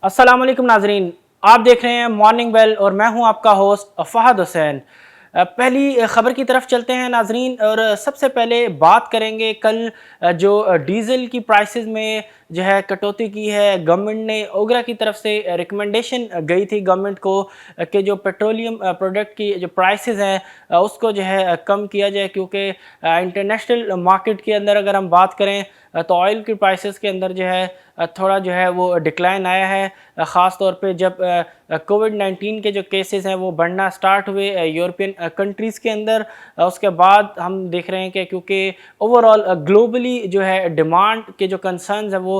अस्सलाम वालेकुम नाजरीन, आप देख रहे हैं मॉर्निंग बेल और मैं हूं आपका होस्ट फ़हद हुसैन। पहली ख़बर की तरफ चलते हैं नाजरीन, और सबसे पहले बात करेंगे कल जो डीज़ल की प्राइसेस में जो है कटौती की है। गवर्नमेंट ने ओगरा की तरफ से रिकमेंडेशन गई थी गवर्नमेंट को कि जो पेट्रोलियम प्रोडक्ट की जो प्राइसेस हैं उसको जो है कम किया जाए, क्योंकि इंटरनेशनल मार्केट के अंदर अगर हम बात करें तो ऑयल की प्राइसेस के अंदर जो है थोड़ा जो है वो डिक्लाइन आया है। ख़ास तौर पे जब कोविड-19 के जो केसेस हैं वो बढ़ना स्टार्ट हुए यूरोपियन कंट्रीज़ के अंदर, उसके बाद हम देख रहे हैं कि क्योंकि ओवरऑल ग्लोबली जो है डिमांड के जो कंसर्न्स हैं वो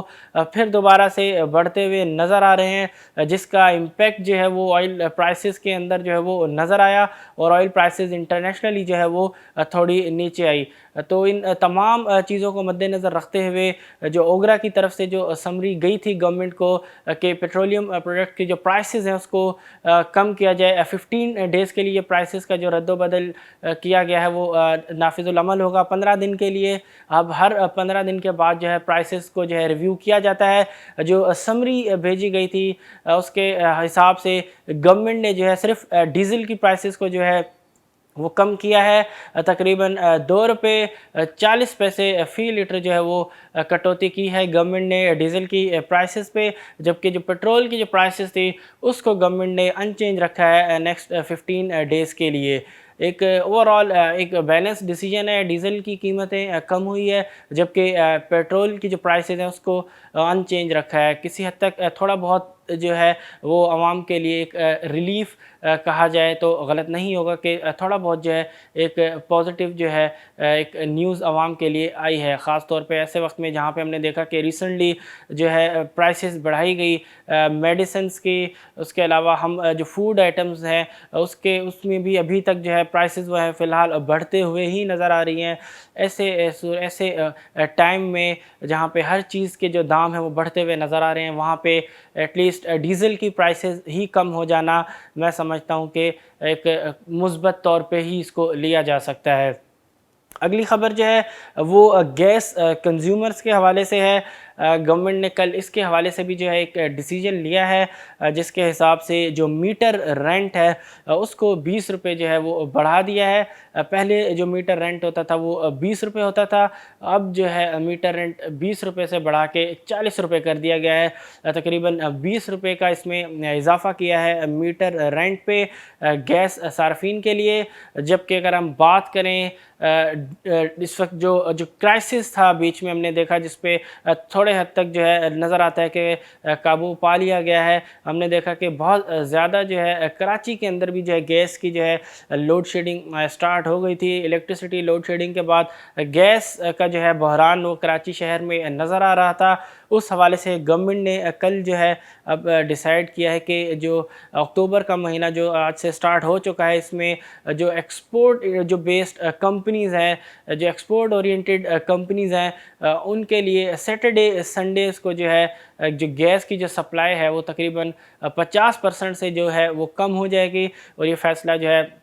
फिर दोबारा से बढ़ते हुए नज़र आ रहे हैं, जिसका इम्पेक्ट जो है वो ऑयल प्राइसेस के अंदर जो है वो नज़र आया और ऑयल प्राइसेस इंटरनेशनली जो है वो थोड़ी नीचे आई। तो इन तमाम चीज़ों को मद्देनज़र रखते हुए जो ओगरा की तरफ से जो समरी गई थी गवर्नमेंट को कि पेट्रोलियम प्रोडक्ट की जो प्राइसेस हैं उसको कम किया जाए। 15 डेज़ के लिए प्राइसेस का जो रद्द-ओ-बदल किया गया है वो नाफिज़ुल अमल होगा 15 दिन के लिए। अब हर 15 दिन के बाद जो है प्राइसेस को जो है रिव्यू किया जाता है। जो समरी भेजी गई थी उसके हिसाब से गवर्नमेंट ने जो है सिर्फ डीज़ल की प्राइसेस को जो है वो कम किया है। तकरीबन ₹2.40 फ़ी लीटर जो है वो कटौती की है गवर्नमेंट ने डीज़ल की प्राइसेस पे, जबकि जो पेट्रोल की जो प्राइसेस थी उसको गवर्नमेंट ने अनचेंज रखा है नेक्स्ट 15 डेज़ के लिए। एक ओवरऑल एक बैलेंस डिसीजन है। डीज़ल की कीमतें कम हुई है, जबकि पेट्रोल की जो प्राइसेस हैं उसको अनचेंज रखा है। किसी हद तक थोड़ा बहुत जो है वो आवाम के लिए एक रिलीफ़ कहा जाए तो गलत नहीं होगा कि थोड़ा बहुत जो है एक पॉजिटिव जो है एक न्यूज़ आवाम के लिए आई है। ख़ास तौर पे ऐसे वक्त में जहाँ पे हमने देखा कि रिसेंटली जो है प्राइसेस बढ़ाई गई मेडिसिन्स की, उसके अलावा हम जो फूड आइटम्स हैं उसमें भी अभी तक जो है प्राइसेस वो है फ़िलहाल बढ़ते हुए ही नज़र आ रही हैं। ऐसे टाइम में जहाँ पे हर चीज़ के जो दाम हैं वो बढ़ते हुए नज़र आ रहे हैं, वहाँ पे एटलीस्ट डीज़ल की प्राइसेस ही कम हो जाना मैं समझता हूँ कि एक मुस्बत तौर पे ही इसको लिया जा सकता है। अगली ख़बर जो है वो गैस कंज्यूमर्स के हवाले से है। गवर्नमेंट ने कल इसके हवाले से भी जो है एक डिसीजन लिया है, जिसके हिसाब से जो मीटर रेंट है उसको 20 रुपये जो है वो बढ़ा दिया है। पहले जो मीटर रेंट होता था वो 20 रुपये होता था, अब जो है मीटर रेंट 20 रुपये से बढ़ा के 40 रुपये कर दिया गया है। तकरीबन 20 रुपये का इसमें इजाफ़ा किया है मीटर रेंट पे गैस सार्फिन के लिए। जबकि अगर हम बात करें इस वक्त जो जो क्राइसिस था बीच में हमने देखा, जिस पे थोड़े हद तक जो है नज़र आता है कि काबू पा लिया गया है। हमने देखा कि बहुत ज़्यादा जो है कराची के अंदर भी जो है गैस की जो है लोड शेडिंग स्टार्ट हो गई थी। इलेक्ट्रिसिटी लोड शेडिंग के बाद गैस का जो है बहरान वो कराची शहर में नज़र आ रहा था। उस हवाले से गवर्नमेंट ने कल जो है अब डिसाइड किया है कि जो अक्टूबर का महीना जो आज से स्टार्ट हो चुका है, इसमें जो एक्सपोर्ट जो बेस्ड कंपनीज़ हैं, जो एक्सपोर्ट ओरिएंटेड कंपनीज़ हैं, उनके लिए सैटरडे संडेज़ को जो है जो गैस की जो सप्लाई है वो तकरीबन 50% से जो है वो कम हो जाएगी, और ये फ़ैसला जो है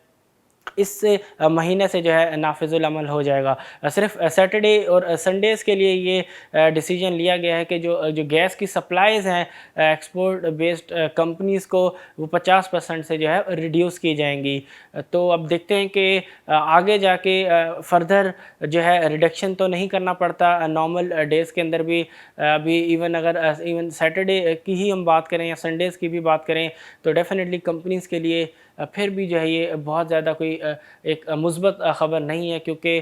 इस महीने से जो है नाफिजुल अमल हो जाएगा। सिर्फ सैटरडे और संडेज़ के लिए ये डिसीजन लिया गया है कि जो जो गैस की सप्लाईज़ हैं एक्सपोर्ट बेस्ड कंपनीज़ को वो 50% से जो है रिड्यूस की जाएंगी। तो अब देखते हैं कि आगे जाके फर्दर जो है रिडक्शन तो नहीं करना पड़ता नॉर्मल डेज़ के अंदर भी। अभी इवन अगर इवन सैटरडे की ही हम बात करें या संडेज़ की भी बात करें तो डेफ़िनेटली कंपनीज़ के लिए फिर भी जो है ये बहुत ज़्यादा कोई एक मुस्बत ख़बर नहीं है, क्योंकि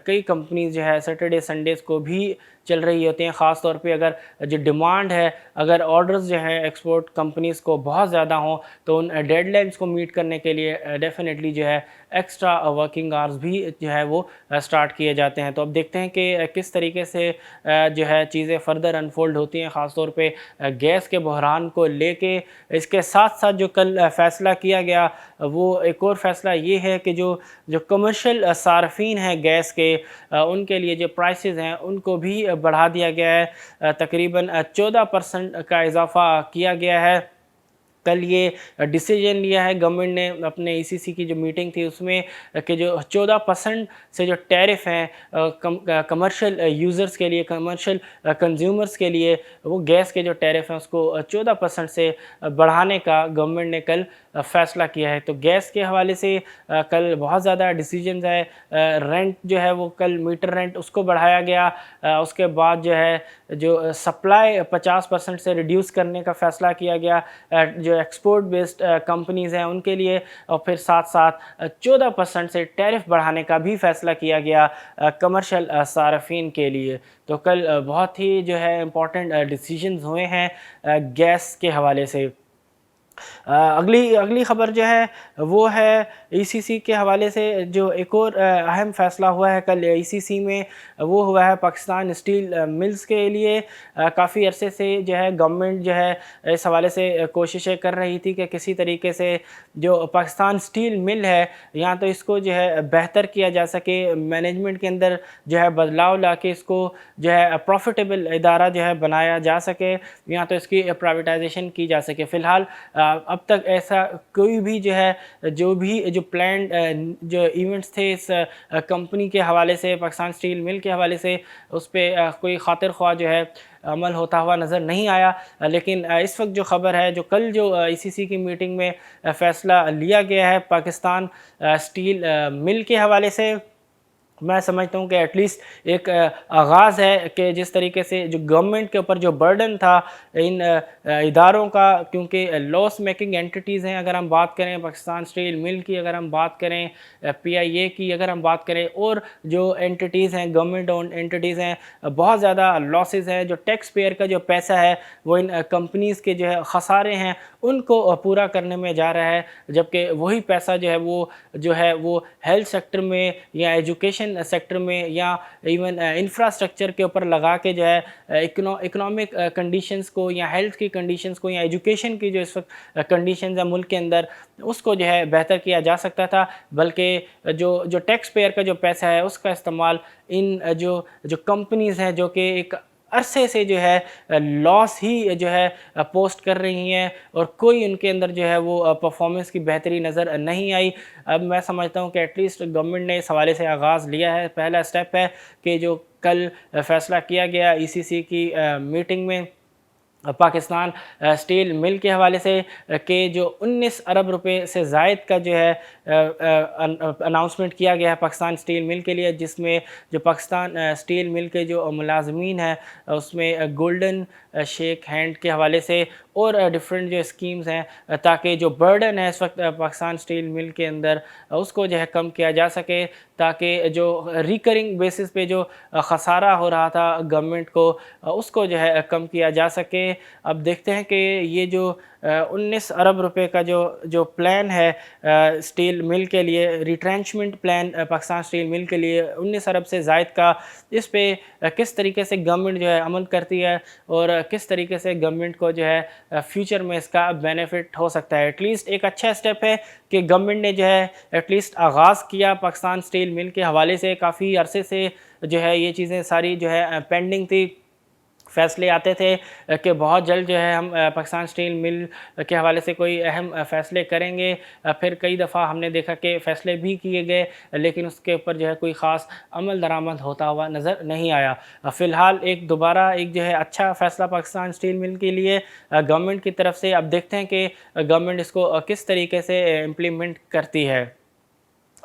कई कंपनीज़ जो है सैटरडे संडेज़ को भी चल रही होती हैं। ख़ास तौर पे अगर जो डिमांड है, अगर ऑर्डर्स जो हैं एक्सपोर्ट कंपनीज़ को बहुत ज़्यादा हों तो उन डेडलाइंस को मीट करने के लिए डेफ़िनेटली जो है एक्स्ट्रा वर्किंग आवर्स भी जो है वो स्टार्ट किए जाते हैं। तो अब देखते हैं कि किस तरीके से जो है चीज़ें फ़र्दर अनफोल्ड होती हैं, ख़ास तौर पे गैस के बहरान को लेके। इसके साथ साथ जो कल फ़ैसला किया गया वो एक और फ़ैसला ये है कि जो जो कमर्शियल सार्फिन हैं गैस के, उनके लिए जो प्राइसेस हैं उनको भी बढ़ा दिया गया है। तकरीबन 14% का इजाफ़ा किया गया है। कल ये डिसीजन लिया है गवर्नमेंट ने अपने ईसीसी की जो मीटिंग थी उसमें कि जो 14% से जो टैरिफ हैं कमर्शियल यूज़र्स के लिए, कमर्शियल कंज्यूमर्स के लिए, वो गैस के जो टैरिफ हैं उसको 14% से बढ़ाने का गवर्नमेंट ने कल फ़ैसला किया है। तो गैस के हवाले से कल बहुत ज़्यादा डिसीजंस है। रेंट जो है वो कल मीटर रेंट उसको बढ़ाया गया। उसके बाद जो है जो सप्लाई 50% से रिड्यूस करने का फ़ैसला किया गया जो एक्सपोर्ट बेस्ड कंपनीज़ हैं उनके लिए, और फिर साथ साथ 14% से टैरिफ बढ़ाने का भी फ़ैसला किया गया कमर्शियल सार्फिन के लिए। तो कल बहुत ही जो है इम्पॉर्टेंट डिसीजंस हुए हैं गैस के हवाले से। अगली ख़बर जो है वो है ईसीसी के हवाले से। जो एक और अहम फ़ैसला हुआ है कल ईसीसी में, वो हुआ है पाकिस्तान स्टील मिल्स के लिए। काफ़ी अरसे से जो है गवर्नमेंट जो है इस हवाले से कोशिशें कर रही थी कि किसी तरीके से जो पाकिस्तान स्टील मिल है या तो इसको जो है बेहतर किया जा सके, मैनेजमेंट के अंदर जो है बदलाव ला के इसको जो है प्रॉफिटेबल इदारा जो है बनाया जा सके, या तो इसकी प्राइवेटाइजेशन की जा सके। फ़िलहाल अब तक ऐसा कोई भी जो प्लान जो इवेंट्स थे इस कंपनी के हवाले से, पाकिस्तान स्टील मिल के हवाले से, उस पर कोई खातिर ख्वाह जो है अमल होता हुआ नज़र नहीं आया। लेकिन इस वक्त जो ख़बर है, जो कल जो ईसीसी की मीटिंग में फ़ैसला लिया गया है पाकिस्तान स्टील मिल के हवाले से, मैं समझता हूँ कि एटलीस्ट एक आगाज़ है कि जिस तरीके से जो गवर्नमेंट के ऊपर जो बर्डन था इन इदारों का, क्योंकि लॉस मेकिंग एंटिटीज़ हैं, अगर हम बात करें पाकिस्तान स्टील मिल की, अगर हम बात करें पीआईए की, अगर हम बात करें और जो एंटिटीज़ हैं गवर्नमेंट ओन एंटिटीज़ हैं, बहुत ज़्यादा लॉसेस हैं। जो टैक्स पेयर का जो पैसा है वो इन कंपनीज़ के जो है खसारे हैं उनको पूरा करने में जा रहा है, जबकि वही पैसा जो है वो हेल्थ सेक्टर में या एजुकेशन सेक्टर में या इवन इंफ्रास्ट्रक्चर के ऊपर लगा के जो है इकोनॉमिक कंडीशंस को या हेल्थ की कंडीशंस को या एजुकेशन की जो इस वक्त कंडीशंस है मुल्क के अंदर, उसको जो है बेहतर किया जा सकता था। बल्कि जो टैक्स पेयर का जो पैसा है उसका इस्तेमाल इन जो कंपनीज़ हैं जो कि एक अरसे से जो है लॉस ही जो है पोस्ट कर रही हैं और कोई उनके अंदर जो है वो परफॉर्मेंस की बेहतरी नज़र नहीं आई। अब मैं समझता हूँ कि एटलीस्ट गवर्नमेंट ने इस हवाले से आगाज़ लिया है। पहला स्टेप है कि जो कल फ़ैसला किया गया ईसीसी की मीटिंग में पाकिस्तान स्टील मिल के हवाले से कि जो 19 अरब रुपए से ज़ायद का जो है अनाउंसमेंट किया गया है पाकिस्तान स्टील मिल के लिए, जिसमें जो पाकिस्तान स्टील मिल के जो मुलाजमीन हैं उसमें गोल्डन शेक हैंड के हवाले से और डिफरेंट जो स्कीम्स हैं, ताकि जो बर्डन है इस वक्त पाकिस्तान स्टील मिल के अंदर उसको जो है कम किया जा सके, ताकि जो रिकरिंग बेसिस पे जो खसारा हो रहा था गवर्नमेंट को उसको जो है कम किया जा सके। अब देखते हैं कि ये जो 19 अरब रुपए का जो प्लान है स्टील मिल के लिए, retrenchment plan Pakistan steel mill के लिए 19 अरब से ज़ायद का, इस पे किस तरीके से गवर्नमेंट जो है अमल करती है और किस तरीके से गवर्नमेंट को जो है फ्यूचर में इसका बेनिफिट हो सकता है। एटलीस्ट एक अच्छा स्टेप है कि गवर्नमेंट ने जो है एटलीस्ट आगाज़ किया पाकिस्तान स्टील मिल के हवाले से। काफ़ी अरसे से जो है ये चीज़ें सारी जो है पेंडिंग थी, फ़ैसले आते थे कि बहुत जल्द जो है हम पाकिस्तान स्टील मिल के हवाले से कोई अहम फ़ैसले करेंगे। फिर कई दफ़ा हमने देखा कि फ़ैसले भी किए गए लेकिन उसके ऊपर जो है कोई ख़ास अमल दरामद होता हुआ नज़र नहीं आया। फ़िलहाल दोबारा एक जो है अच्छा फ़ैसला पाकिस्तान स्टील मिल के लिए गवर्नमेंट की तरफ से। अब देखते हैं कि गवर्नमेंट इसको किस तरीके से इम्प्लीमेंट करती है।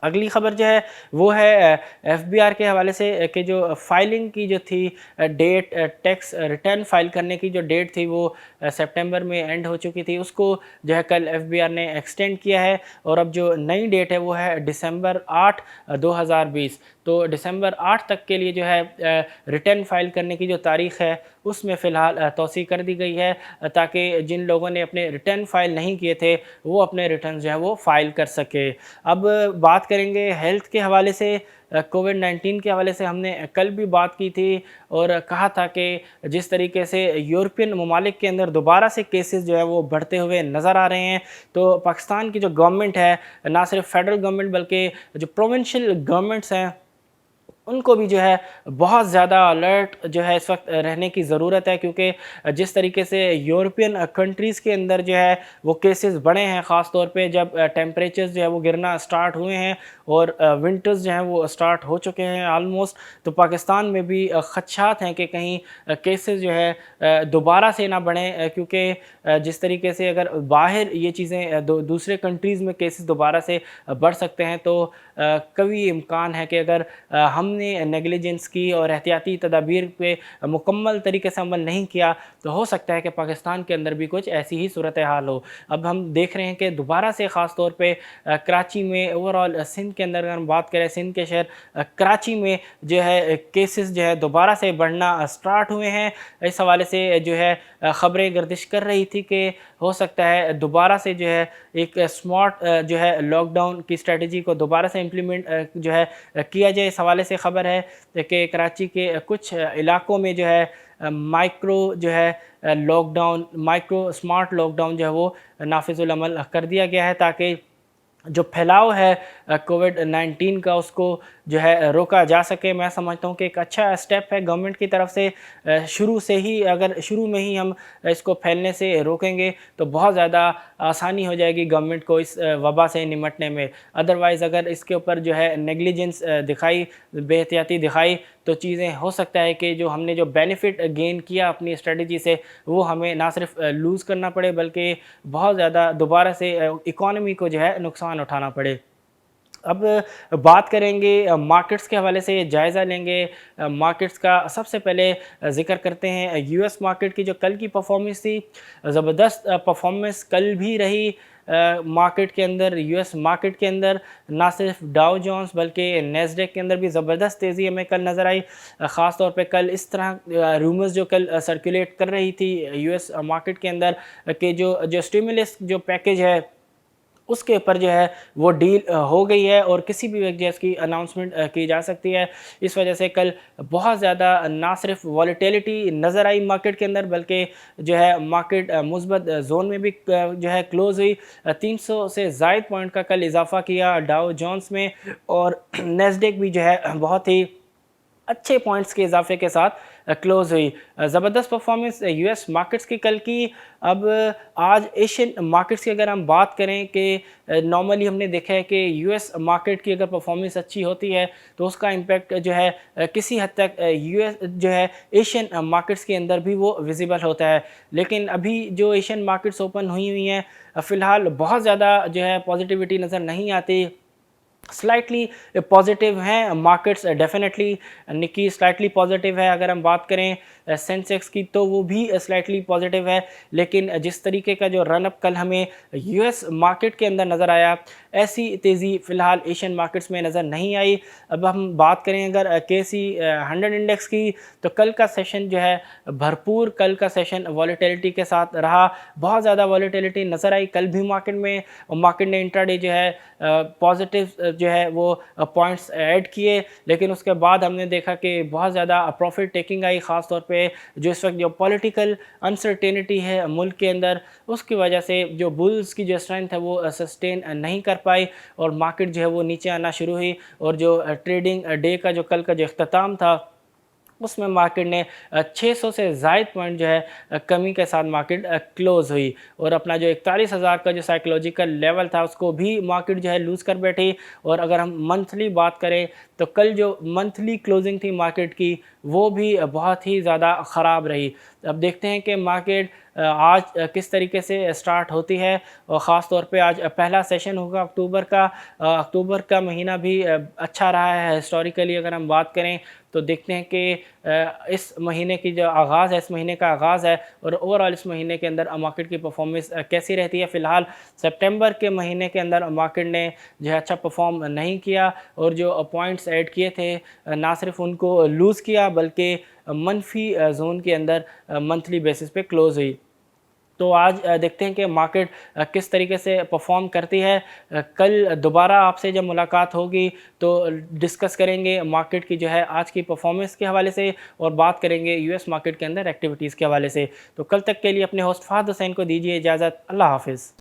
अगली ख़बर जो है वो है एफबीआर के हवाले से कि जो फाइलिंग की जो थी डेट, टैक्स रिटर्न फाइल करने की जो डेट थी वो सितंबर में एंड हो चुकी थी, उसको जो है कल एफबीआर ने एक्सटेंड किया है और अब जो नई डेट है वो है दिसंबर 8, 2020। तो दिसंबर 8 तक के लिए जो है रिटर्न फाइल करने की जो तारीख़ है उसमें फ़िलहाल तौसी कर दी गई है, ताकि जिन लोगों ने अपने रिटर्न फाइल नहीं किए थे वो अपने रिटर्न जो है वो फ़ाइल कर सके। अब बात करेंगे हेल्थ के हवाले से। कोविड-19 के हवाले से हमने कल भी बात की थी और कहा था कि जिस तरीके से यूरोपियन ममालिक के अंदर दोबारा से केसेस जो है वो बढ़ते हुए नज़र आ रहे हैं, तो पाकिस्तान की जो गवर्नमेंट है, ना सिर्फ फेडरल गवर्नमेंट बल्कि जो प्रोविंशियल गवर्नमेंट्स हैं ان کو بھی جو ہے بہت زیادہ الرٹ جو ہے اس وقت رہنے کی ضرورت ہے، کیونکہ جس طریقے سے یورپین کنٹریز کے اندر جو ہے وہ کیسز بڑھے ہیں، خاص طور پہ جب ٹیمپریچرز جو ہے وہ گرنا سٹارٹ ہوئے ہیں اور ونٹرز جو ہیں وہ سٹارٹ ہو چکے ہیں آلموسٹ، تو پاکستان میں بھی خدشات ہیں کہ کہیں کیسز جو ہے دوبارہ سے نہ بڑھیں، کیونکہ جس طریقے سے اگر باہر یہ چیزیں دوسرے کنٹریز میں کیسز دوبارہ سے بڑھ سکتے ہیں، تو قوی امکان ہے کہ اگر ہم نے نیگلیجنس کی اور احتیاطی تدابیر پہ مکمل طریقے سے عمل نہیں کیا تو ہو سکتا ہے کہ پاکستان کے اندر بھی کچھ ایسی ہی صورتحال ہو۔ اب ہم دیکھ رہے ہیں کہ دوبارہ سے خاص طور پہ کراچی میں اوورآل سندھ کے اندر اگر ہم بات کریں، سندھ کے شہر کراچی میں جو ہے کیسز جو ہے دوبارہ سے بڑھنا سٹارٹ ہوئے ہیں۔ اس حوالے سے جو ہے خبریں گردش کر رہی تھی کہ ہو سکتا ہے دوبارہ سے جو ہے ایک سمارٹ جو ہے لاک ڈاؤن کی اسٹریٹجی کو دوبارہ سے امپلیمنٹ جو ہے کیا جائے۔ اس حوالے سے خبر ہے کہ کراچی کے کچھ علاقوں میں جو ہے مائکرو جو ہے lockdown, micro smart lockdown جو ہے وہ نافذ العمل کر دیا گیا ہے، تاکہ جو پھیلاؤ ہے کووڈ-19 کا اس کو جو ہے روکا جا سکے۔ میں سمجھتا ہوں کہ ایک اچھا سٹیپ ہے گورنمنٹ کی طرف سے، شروع سے ہی اگر شروع میں ہی ہم اس کو پھیلنے سے روکیں گے تو بہت زیادہ آسانی ہو جائے گی گورنمنٹ کو اس وبا سے نمٹنے میں۔ ادروائز اگر اس کے اوپر جو ہے نیگلیجنس دکھائی، بے احتیاطی دکھائی، تو چیزیں ہو سکتا ہے کہ جو ہم نے جو بینیفٹ گین کیا اپنی اسٹریٹجی سے وہ ہمیں نہ صرف لوز کرنا پڑے بلکہ بہت زیادہ دوبارہ سے اکانومی کو جو ہے نقصان اٹھانا پڑے۔ اب بات کریں گے مارکیٹس کے حوالے سے، جائزہ لیں گے مارکیٹس کا۔ سب سے پہلے ذکر کرتے ہیں یو ایس مارکیٹ کی جو کل کی پرفارمنس تھی، زبردست پرفارمنس کل بھی رہی مارکیٹ کے اندر، یو ایس مارکیٹ کے اندر۔ نہ صرف ڈاؤ جونز بلکہ نیسڈیک کے اندر بھی زبردست تیزی ہمیں کل نظر آئی۔ خاص طور پہ کل اس طرح رومرز جو کل سرکولیٹ کر رہی تھی یو ایس مارکیٹ کے اندر کہ جو اسٹیمولس جو پیکیج ہے اس کے اوپر جو ہے وہ ڈیل ہو گئی ہے اور کسی بھی وقت اس کی اناؤنسمنٹ کی جا سکتی ہے۔ اس وجہ سے کل بہت زیادہ نہ صرف والیٹیلٹی نظر آئی مارکیٹ کے اندر بلکہ جو ہے مارکیٹ مثبت زون میں بھی جو ہے کلوز ہوئی۔ 300 سے زائد پوائنٹ کا کل اضافہ کیا ڈاؤ جونز میں، اور نیسڈیک بھی جو ہے بہت ہی اچھے پوائنٹس کے اضافے کے ساتھ کلوز ہوئی۔ زبردست پرفارمنس یو ایس مارکیٹس کی کل کی۔ اب آج ایشین مارکیٹس کی اگر ہم بات کریں کہ نارملی ہم نے دیکھا ہے کہ یو ایس مارکیٹ کی اگر پرفارمنس اچھی ہوتی ہے تو اس کا امپیکٹ جو ہے کسی حد تک یو ایس جو ہے ایشین مارکیٹس کے اندر بھی وہ ویزیبل ہوتا ہے، لیکن ابھی جو ایشین مارکیٹس اوپن ہوئی ہیں فی الحال بہت زیادہ جو ہے پازیٹیوٹی نظر نہیں آتی۔ سلائٹلی پازیٹیو ہیں مارکیٹس، ڈیفینیٹلی نکی سلائٹلی پازیٹیو ہے۔ اگر ہم بات کریں سینسیکس کی تو وہ بھی سلائٹلی پازیٹیو ہے، لیکن جس طریقے کا جو رن اپ کل ہمیں یو ایس مارکیٹ کے اندر نظر آیا ایسی تیزی فی الحال ایشین مارکیٹس میں نظر نہیں آئی۔ اب ہم بات کریں اگر کے سی 100 انڈیکس کی تو کل کا سیشن جو ہے بھرپور، کل کا سیشن والیٹیلٹی کے ساتھ رہا، بہت زیادہ والیٹیلٹی نظر آئی کل بھی مارکیٹ میں، اور مارکیٹ نے انٹراڈے جو ہے پازیٹیو جو ہے وہ پوائنٹس ایڈ کیے، لیکن اس کے بعد ہم نے دیکھا کہ بہت زیادہ پروفٹ ٹیکنگ آئی، خاص طور پہ جو اس وقت جو پولیٹیکل انسرٹینٹی ہے ملک کے اندر اس کی وجہ سے جو بلز کی جو اسٹرینتھ ہے وہ سسٹین نہیں کر پائی اور مارکیٹ جو ہے وہ نیچے آنا شروع ہوئی، اور جو ٹریڈنگ ڈے کا جو کل کا جو اختتام تھا اس میں مارکیٹ نے 600 سے زائد پوائنٹ جو ہے کمی کے ساتھ مارکیٹ کلوز ہوئی، اور اپنا جو 41,000 کا جو سائیکلوجیکل لیول تھا اس کو بھی مارکیٹ جو ہے لوز کر بیٹھی۔ اور اگر ہم منتھلی بات کریں تو کل جو منتھلی کلوزنگ تھی مارکیٹ کی وہ بھی بہت ہی زیادہ خراب رہی۔ اب دیکھتے ہیں کہ مارکیٹ آج کس طریقے سے سٹارٹ ہوتی ہے، اور خاص طور پہ آج پہلا سیشن ہوگا اکتوبر کا۔ اکتوبر کا مہینہ بھی اچھا رہا ہے ہسٹوریکلی اگر ہم بات کریں تو دیکھتے ہیں کہ اس مہینے کی جو آغاز ہے، اس مہینے کا آغاز ہے، اور اوورآل اس مہینے کے اندر مارکیٹ کی پرفارمنس کیسی رہتی ہے۔ فی الحال سپٹمبر کے مہینے کے اندر مارکیٹ نے جو ہے اچھا پرفارم نہیں کیا، اور جو پوائنٹس ایڈ کیے تھے نہ صرف ان کو لوز کیا بلکہ منفی زون کے اندر منتھلی بیسس پہ کلوز ہوئی۔ تو آج دیکھتے ہیں کہ مارکیٹ کس طریقے سے پرفارم کرتی ہے۔ کل دوبارہ آپ سے جب ملاقات ہوگی تو ڈسکس کریں گے مارکیٹ کی جو ہے آج کی پرفارمنس کے حوالے سے، اور بات کریں گے یو ایس مارکیٹ کے اندر ایکٹیویٹیز کے حوالے سے۔ تو کل تک کے لیے اپنے ہوسٹ فہد حسین کو دیجیے اجازت۔ اللہ حافظ۔